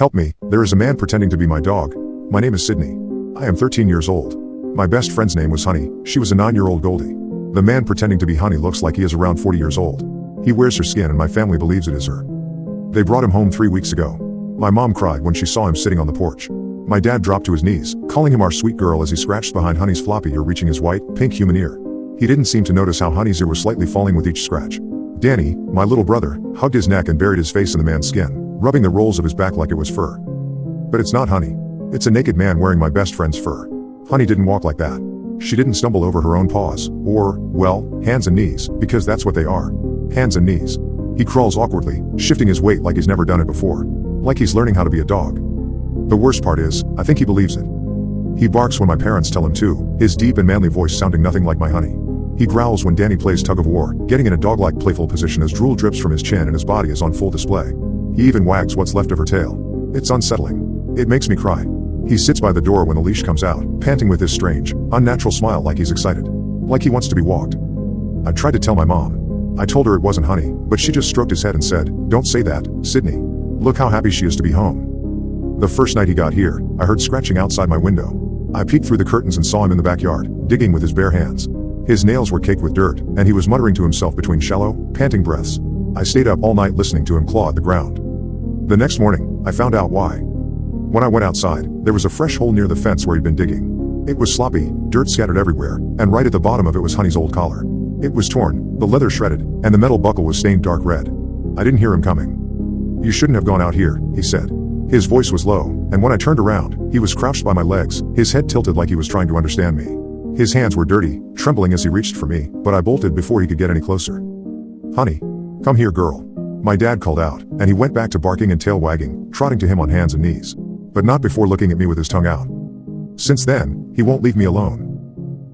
Help me, there is a man pretending to be my dog. My name is Sydney. I am 13 years old. My best friend's name was Honey, she was a 9-year-old Goldie. The man pretending to be Honey looks like he is around 40 years old. He wears her skin and my family believes it is her. They brought him home 3 weeks ago. My mom cried when she saw him sitting on the porch. My dad dropped to his knees, calling him our sweet girl as he scratched behind Honey's floppy ear, reaching his white, pink human ear. He didn't seem to notice how Honey's ear was slightly falling with each scratch. Danny, my little brother, hugged his neck and buried his face in the man's skin, rubbing the rolls of his back like it was fur. But it's not Honey. It's a naked man wearing my best friend's fur. Honey didn't walk like that. She didn't stumble over her own paws, or, well, hands and knees, because that's what they are. Hands and knees. He crawls awkwardly, shifting his weight like he's never done it before. Like he's learning how to be a dog. The worst part is, I think he believes it. He barks when my parents tell him to, his deep and manly voice sounding nothing like my Honey. He growls when Danny plays tug of war, getting in a dog-like playful position as drool drips from his chin and his body is on full display. He even wags what's left of her tail. It's unsettling. It makes me cry. He sits by the door when the leash comes out, panting with his strange, unnatural smile like he's excited. Like he wants to be walked. I tried to tell my mom. I told her it wasn't Honey, but she just stroked his head and said, "Don't say that, Sydney. Look how happy she is to be home." The first night he got here, I heard scratching outside my window. I peeked through the curtains and saw him in the backyard, digging with his bare hands. His nails were caked with dirt, and he was muttering to himself between shallow, panting breaths. I stayed up all night listening to him claw at the ground. The next morning, I found out why. When I went outside, there was a fresh hole near the fence where he'd been digging. It was sloppy, dirt scattered everywhere, and right at the bottom of it was Honey's old collar. It was torn, the leather shredded, and the metal buckle was stained dark red. I didn't hear him coming. "You shouldn't have gone out here," he said. His voice was low, and when I turned around, he was crouched by my legs, his head tilted like he was trying to understand me. His hands were dirty, trembling as he reached for me, but I bolted before he could get any closer. "Honey, come here, girl," my dad called out, and he went back to barking and tail wagging, trotting to him on hands and knees. But not before looking at me with his tongue out. Since then, he won't leave me alone.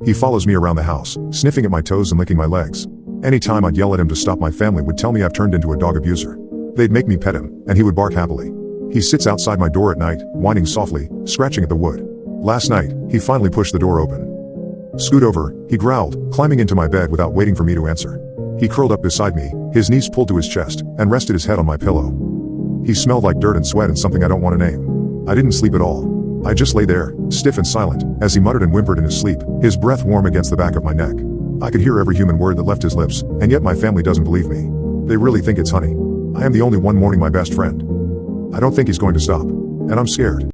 He follows me around the house, sniffing at my toes and licking my legs. Anytime I'd yell at him to stop, my family would tell me I've turned into a dog abuser. They'd make me pet him, and he would bark happily. He sits outside my door at night, whining softly, scratching at the wood. Last night, he finally pushed the door open. "Scoot over," he growled, climbing into my bed without waiting for me to answer. He curled up beside me, his knees pulled to his chest, and rested his head on my pillow. He smelled like dirt and sweat and something I don't want to name. I didn't sleep at all. I just lay there, stiff and silent, as he muttered and whimpered in his sleep, his breath warm against the back of my neck. I could hear every human word that left his lips, and yet my family doesn't believe me. They really think it's Honey. I am the only one mourning my best friend. I don't think he's going to stop. And I'm scared.